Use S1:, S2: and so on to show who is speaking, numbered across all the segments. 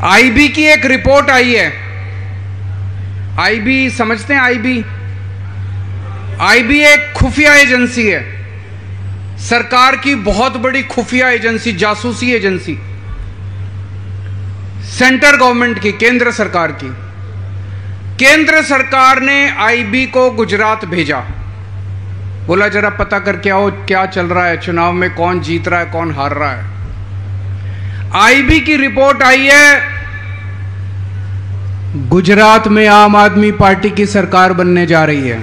S1: IB की एक report आई है। आईबी समझते हैं? आईबी एक खुफिया एजेंसी है, सरकार की बहुत बड़ी खुफिया एजेंसी, जासूसी एजेंसी, सेंट्रल गवर्नमेंट की, केंद्र सरकार की। केंद्र सरकार ने आईबी को गुजरात भेजा, बोला जरा पता करके आओ क्या चल रहा है, चुनाव में कौन जीत रहा है कौन हार रहा है। आईबी की रिपोर्ट आई है, गुजरात में आम आदमी पार्टी की सरकार बनने जा रही है।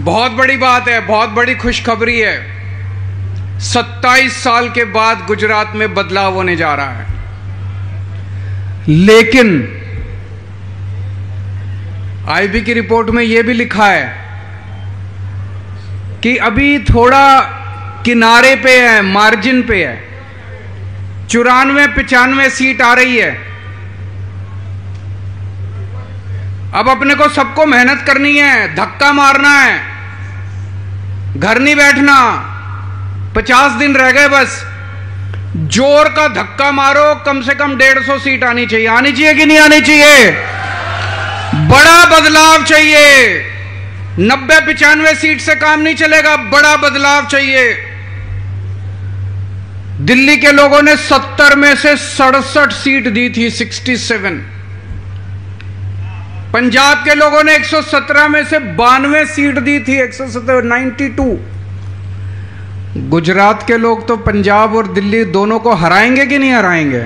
S1: बहुत बड़ी बात है, बहुत बड़ी खुशखबरी है। 27 साल के बाद गुजरात में बदलाव होने जा रहा है। लेकिन आईबी की रिपोर्ट में यह भी लिखा है कि अभी थोड़ा किनारे पे है, मार्जिन पे है। 94-95 सीट आ रही है। अब अपने को सबको मेहनत करनी है, धक्का मारना है, घर नहीं बैठना। 50 दिन रह गए बस, जोर का धक्का मारो। कम से कम 150 सीट आनी चाहिए। आनी चाहिए कि नहीं आनी चाहिए? बड़ा बदलाव चाहिए। 90-95 सीट से काम नहीं चलेगा, बड़ा बदलाव चाहिए। दिल्ली के लोगों ने 70 में से 67 सीट दी थी, 67। पंजाब के लोगों ने 117 में से 92 सीट दी थी, 117, 92। गुजरात के लोग तो पंजाब और दिल्ली दोनों को हराएंगे कि नहीं हराएंगे?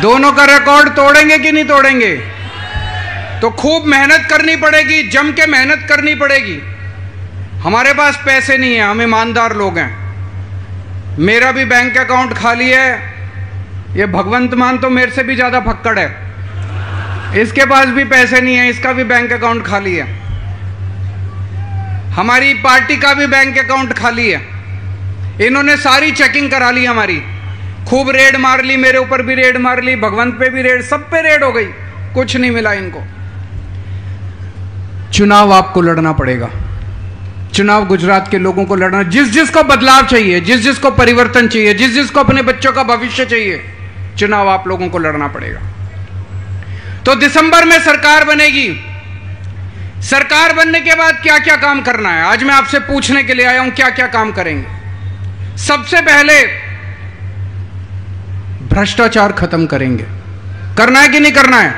S1: दोनों का रिकॉर्ड तोड़ेंगे कि नहीं तोड़ेंगे? तो खूब मेहनत करनी पड़ेगी, जम के मेहनत करनी पड़ेगी। हमारे पास पैसे नहीं है, हम ईमानदार लोग हैं। मेरा भी बैंक अकाउंट खाली है। ये भगवंत मान तो मेरे से भी ज्यादा फक्कड़ है, इसके पास भी पैसे नहीं है, इसका भी बैंक अकाउंट खाली है। हमारी पार्टी का भी बैंक अकाउंट खाली है। इन्होंने सारी चेकिंग करा ली हमारी, खूब रेड मार ली, मेरे ऊपर भी रेड मार ली, भगवंत पे भी रेड, सब पे रेड हो गई, कुछ नहीं मिला इनको। चुनाव आपको लड़ना पड़ेगा। चुनाव गुजरात के लोगों को लड़ना, जिस जिसको बदलाव चाहिए, जिस जिसको परिवर्तन चाहिए, जिस जिसको अपने बच्चों का भविष्य चाहिए, चुनाव आप लोगों को लड़ना पड़ेगा। तो दिसंबर में सरकार बनेगी। सरकार बनने के बाद क्या क्या काम करना है, आज मैं आपसे पूछने के लिए आया हूं, क्या क्या काम करेंगे। सबसे पहले भ्रष्टाचार खत्म करेंगे। करना है कि नहीं करना है?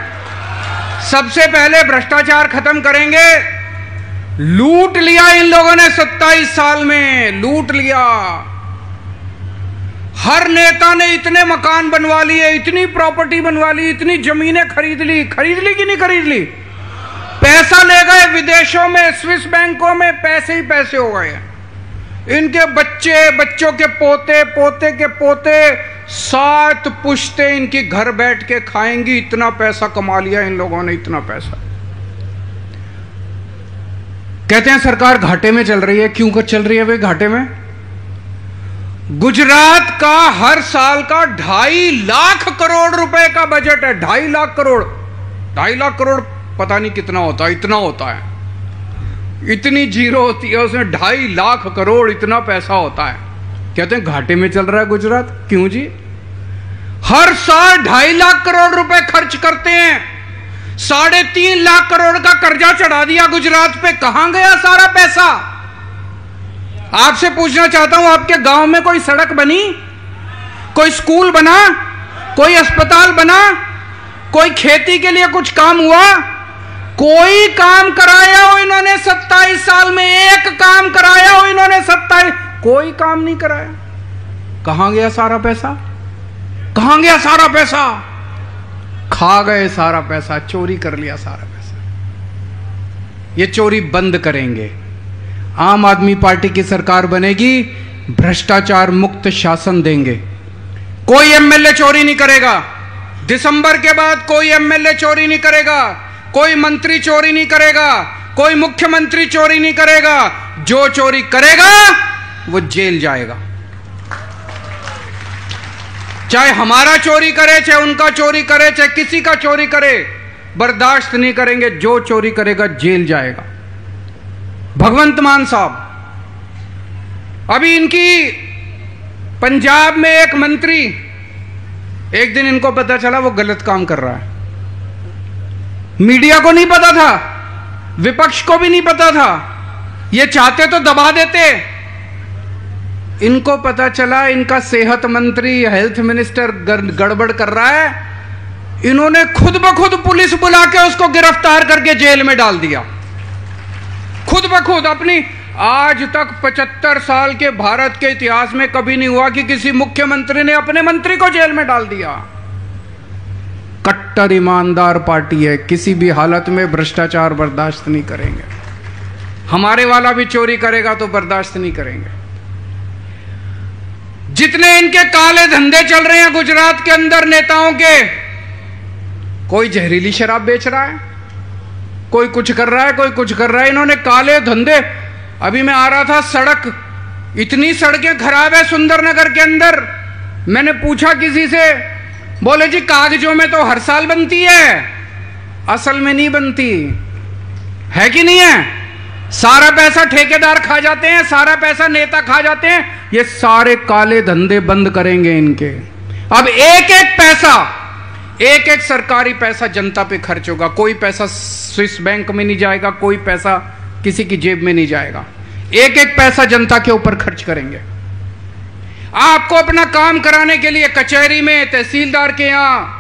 S1: सबसे पहले भ्रष्टाचार खत्म करेंगे। लूट लिया इन लोगों ने 27 साल में, लूट लिया। हर नेता ने इतने मकान बनवा लिए, इतनी प्रॉपर्टी बनवा ली, इतनी जमीनें खरीद ली कि नहीं खरीद ली? पैसा ले गए विदेशों में, स्विस बैंकों में, पैसे ही पैसे हो गए। इनके बच्चे, बच्चों के पोते, पोते के पोते, 7 पुश्ते इनकी घर बैठ के खाएंगी। इतना पैसा कमा लिया इन लोगों ने, इतना पैसा। कहते हैं सरकार घाटे में चल रही है। क्यों चल रही है वे घाटे में? गुजरात का हर साल का 2.5 लाख करोड़ रुपए का बजट है। 2.5 लाख करोड़, 2.5 लाख करोड़ पता नहीं कितना होता है, इतना होता है। इतनी जीरो होती है उसमें 2.5 लाख करोड़, इतना पैसा होता है। कहते हैं घाटे में चल रहा है गुजरात। क्यों जी? हर साल 2.5 लाख करोड़ रुपए खर्च करते हैं। 3.5 लाख करोड़ का कर्जा चढ़ा दिया गुजरात पे। कहां गया सारा पैसा? आपसे पूछना चाहता हूं, आपके गांव में कोई सड़क बनी, कोई स्कूल बना, कोई अस्पताल बना, कोई खेती के लिए कुछ काम हुआ? कोई काम कराया हो इन्होंने 27 साल में? एक काम कराया हो इन्होंने 27? कोई काम नहीं कराया। कहां गया सारा पैसा? कहां गया सारा पैसा? खा गए सारा पैसा, चोरी कर लिया सारा पैसा। ये चोरी बंद करेंगे। आम आदमी पार्टी की सरकार बनेगी, भ्रष्टाचार मुक्त शासन देंगे। कोई एमएलए चोरी नहीं करेगा। दिसंबर के बाद कोई एमएलए चोरी नहीं करेगा, कोई मंत्री चोरी नहीं करेगा, कोई मुख्यमंत्री चोरी नहीं करेगा। जो चोरी करेगा वो जेल जाएगा। चाहे हमारा चोरी करे, चाहे उनका चोरी करे, चाहे किसी का चोरी करे, बर्दाश्त नहीं करेंगे। जो चोरी करेगा जेल जाएगा। भगवंत मान साहब, अभी इनकी पंजाब में एक मंत्री, एक दिन इनको पता चला वो गलत काम कर रहा है। मीडिया को नहीं पता था, विपक्ष को भी नहीं पता था, ये चाहते तो दबा देते। इनको पता चला इनका सेहत मंत्री, हेल्थ मिनिस्टर गड़बड़ कर रहा है, इन्होंने खुद ब खुद पुलिस बुला के उसको गिरफ्तार करके जेल में डाल दिया। खुद ब खुद अपनी, आज तक 75 साल के भारत के इतिहास में कभी नहीं हुआ कि किसी मुख्यमंत्री ने अपने मंत्री को जेल में डाल दिया। कट्टर ईमानदार पार्टी है, किसी भी हालत में भ्रष्टाचार बर्दाश्त नहीं करेंगे। हमारे वाला भी चोरी करेगा तो बर्दाश्त नहीं करेंगे। जितने इनके काले धंधे चल रहे हैं गुजरात के अंदर नेताओं के, कोई जहरीली शराब बेच रहा है, कोई कुछ कर रहा है, कोई कुछ कर रहा है। इन्होंने काले धंधे, अभी मैं आ रहा था, सड़क, इतनी सड़कें खराब है सुंदरनगर के अंदर। मैंने पूछा किसी से, बोले जी कागजों में तो हर साल बनती है, असल में नहीं बनती है कि नहीं है। सारा पैसा ठेकेदार खा जाते हैं, सारा पैसा नेता खा जाते हैं। ये सारे काले धंधे बंद करेंगे इनके। अब एक एक पैसा, एक एक सरकारी पैसा जनता पे खर्च होगा। कोई पैसा स्विस बैंक में नहीं जाएगा, कोई पैसा किसी की जेब में नहीं जाएगा। एक एक पैसा जनता के ऊपर खर्च करेंगे। आपको अपना काम कराने के लिए कचहरी में, तहसीलदार के यहां,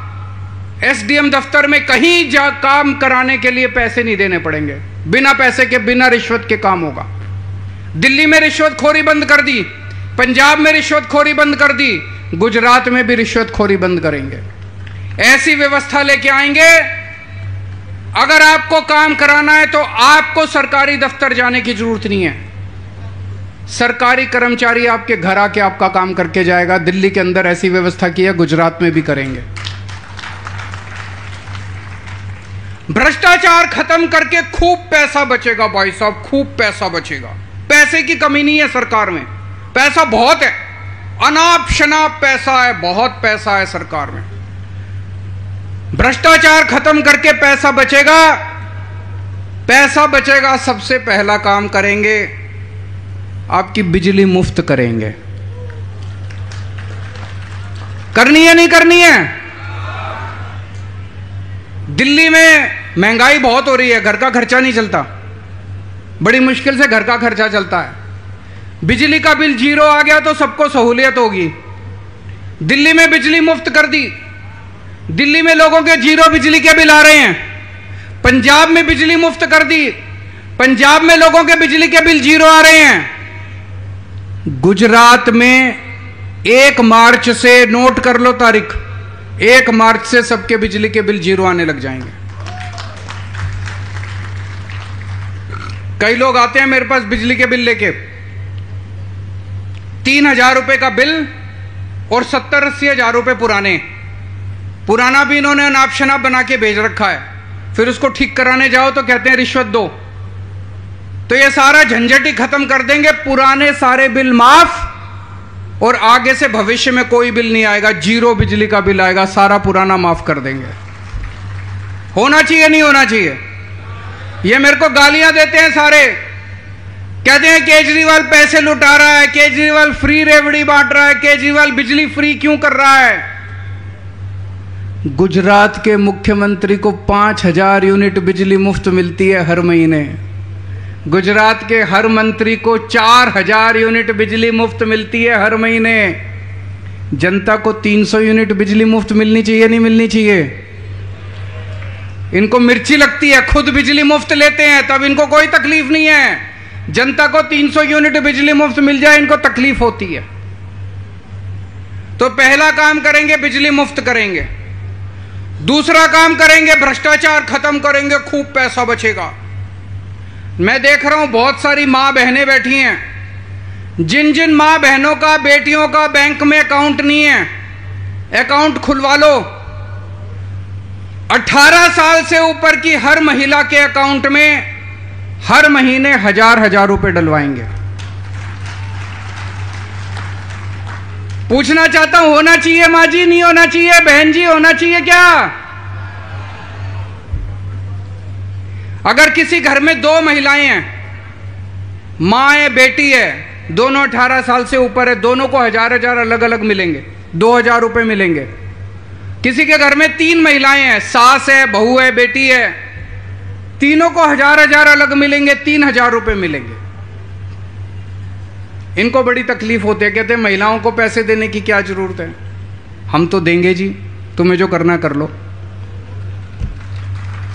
S1: एसडीएम दफ्तर में, कहीं जा काम कराने के लिए पैसे नहीं देने पड़ेंगे। बिना पैसे के, बिना रिश्वत के काम होगा। दिल्ली में रिश्वतखोरी बंद कर दी, पंजाब में रिश्वतखोरी बंद कर दी, गुजरात में भी रिश्वतखोरी बंद करेंगे। ऐसी व्यवस्था लेके आएंगे। अगर आपको काम कराना है तो आपको सरकारी दफ्तर जाने की जरूरत नहीं है। सरकारी कर्मचारी आपके घर आके आपका काम करके जाएगा। दिल्ली के अंदर ऐसी व्यवस्था की है, गुजरात में भी करेंगे। भ्रष्टाचार खत्म करके खूब पैसा बचेगा भाई साहब, खूब पैसा बचेगा। पैसे की कमी नहीं है सरकार में, पैसा बहुत है, अनाप शनाप पैसा है, बहुत पैसा है सरकार में। भ्रष्टाचार खत्म करके पैसा बचेगा। पैसा बचेगा, सबसे पहला काम करेंगे, आपकी बिजली मुफ्त करेंगे। करनी है नहीं करनी है? दिल्ली में महंगाई बहुत हो रही है, घर का खर्चा नहीं चलता, बड़ी मुश्किल से घर का खर्चा चलता है। बिजली का बिल 0 आ गया तो सबको सहूलियत होगी। दिल्ली में बिजली मुफ्त कर दी, दिल्ली में लोगों के 0 बिजली के बिल आ रहे हैं। पंजाब में बिजली मुफ्त कर दी, पंजाब में लोगों के बिजली के बिल 0 आ रहे हैं। गुजरात में 1 मार्च से, नोट कर लो तारीख, 1 मार्च से सबके बिजली के बिल 0 आने लग जाएंगे। कई लोग आते हैं मेरे पास बिजली के बिल लेके, 3,000 रुपए का बिल और 70-80 हजार रुपए पुराना भी इन्होंने अनाप शनाप बना के भेज रखा है। फिर उसको ठीक कराने जाओ तो कहते हैं रिश्वत दो। तो ये सारा झंझट ही खत्म कर देंगे, पुराने सारे बिल माफ, और आगे से भविष्य में कोई बिल नहीं आएगा, 0 बिजली का बिल आएगा, सारा पुराना माफ कर देंगे। होना चाहिए नहीं होना चाहिए? ये मेरे को गालियां देते हैं सारे, कहते हैं केजरीवाल पैसे लुटा रहा है, केजरीवाल फ्री रेवड़ी बांट रहा है, केजरीवाल बिजली फ्री क्यों कर रहा है। गुजरात के मुख्यमंत्री को 5,000 यूनिट बिजली मुफ्त मिलती है हर महीने। गुजरात के हर मंत्री को 4,000 यूनिट बिजली मुफ्त मिलती है हर महीने। जनता को 300 यूनिट बिजली मुफ्त मिलनी चाहिए नहीं मिलनी चाहिए? इनको मिर्ची लगती है, खुद बिजली मुफ्त लेते हैं तब इनको कोई तकलीफ नहीं है। जनता को 300 यूनिट बिजली मुफ्त मिल जाए इनको तकलीफ होती है। तो पहला काम करेंगे, बिजली मुफ्त करेंगे। दूसरा काम करेंगे, भ्रष्टाचार खत्म करेंगे, खूब पैसा बचेगा। मैं देख रहा हूं बहुत सारी मां बहनें बैठी हैं, जिन जिन मां बहनों का, बेटियों का बैंक में अकाउंट नहीं है, अकाउंट खुलवा लो। 18 साल से ऊपर की हर महिला के अकाउंट में हर महीने 1,000 रुपए डलवाएंगे। पूछना चाहता हूं, होना चाहिए मां जी, नहीं होना चाहिए बहन जी, होना चाहिए क्या? अगर किसी घर में 2 महिलाएं हैं, मां है बेटी है, दोनों 18 साल से ऊपर है, दोनों को 1000 अलग अलग मिलेंगे, 2000 रुपए मिलेंगे। किसी के घर में 3 महिलाएं हैं, सास है, बहू है, बेटी है, तीनों को 1000 अलग मिलेंगे, 3000 रुपए मिलेंगे। इनको बड़ी तकलीफ होती है, कहते हैं महिलाओं को पैसे देने की क्या जरूरत है, हम तो देंगे जी, तुम्हें जो करना कर लो।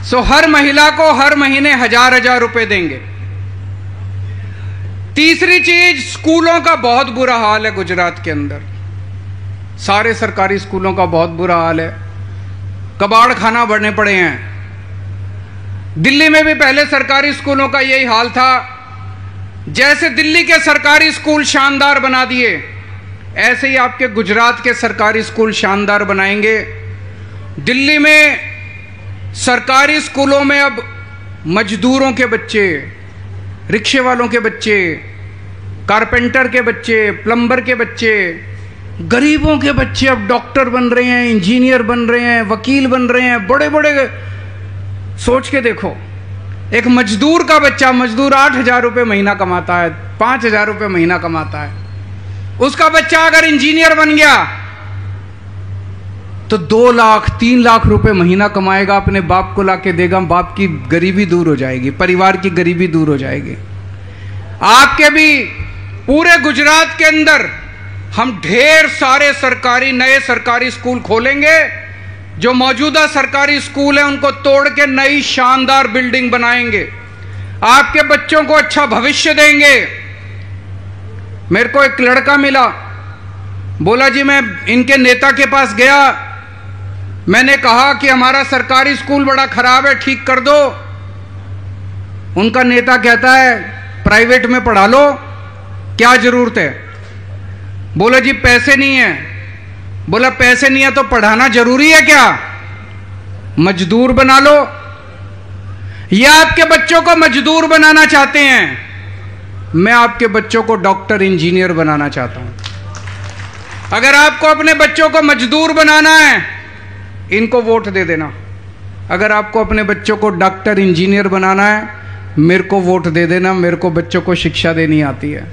S1: सो हर महिला को हर महीने 1000 रुपए देंगे। तीसरी चीज, स्कूलों का बहुत बुरा हाल है गुजरात के अंदर, सारे सरकारी स्कूलों का बहुत बुरा हाल है, कबाड़ खाना बढ़ने पड़े हैं। दिल्ली में भी पहले सरकारी स्कूलों का यही हाल था। जैसे दिल्ली के सरकारी स्कूल शानदार बना दिए, ऐसे ही आपके गुजरात के सरकारी स्कूल शानदार बनाएंगे। दिल्ली में सरकारी स्कूलों में अब मजदूरों के बच्चे, रिक्शे वालों के बच्चे, कारपेंटर के बच्चे, प्लम्बर के बच्चे, गरीबों के बच्चे अब डॉक्टर बन रहे हैं, इंजीनियर बन रहे हैं, वकील बन रहे हैं, बड़े बड़े। सोच के देखो, एक मजदूर का बच्चा, मजदूर 8000 रुपये महीना कमाता है, 5000 रुपये महीना कमाता है, उसका बच्चा अगर इंजीनियर बन गया तो 2 लाख 3 लाख रुपए महीना कमाएगा, अपने बाप को लाके देगा, बाप की गरीबी दूर हो जाएगी, परिवार की गरीबी दूर हो जाएगी। आपके भी पूरे गुजरात के अंदर हम ढेर सारे नए सरकारी स्कूल खोलेंगे। जो मौजूदा सरकारी स्कूल है उनको तोड़ के नई शानदार बिल्डिंग बनाएंगे, आपके बच्चों को अच्छा भविष्य देंगे। मेरे को एक लड़का मिला, बोला जी मैं इनके नेता के पास गया, मैंने कहा कि हमारा सरकारी स्कूल बड़ा खराब है, ठीक कर दो। उनका नेता कहता है प्राइवेट में पढ़ा लो, क्या जरूरत है। बोला जी पैसे नहीं है। बोला पैसे नहीं है तो पढ़ाना जरूरी है क्या, मजदूर बना लो। या आपके बच्चों को मजदूर बनाना चाहते हैं, मैं आपके बच्चों को डॉक्टर इंजीनियर बनाना चाहता हूं। अगर आपको अपने बच्चों को मजदूर बनाना है, इनको वोट दे देना। अगर आपको अपने बच्चों को डॉक्टर इंजीनियर बनाना है, मेरे को वोट दे देना, मेरे को बच्चों को शिक्षा देनी आती है।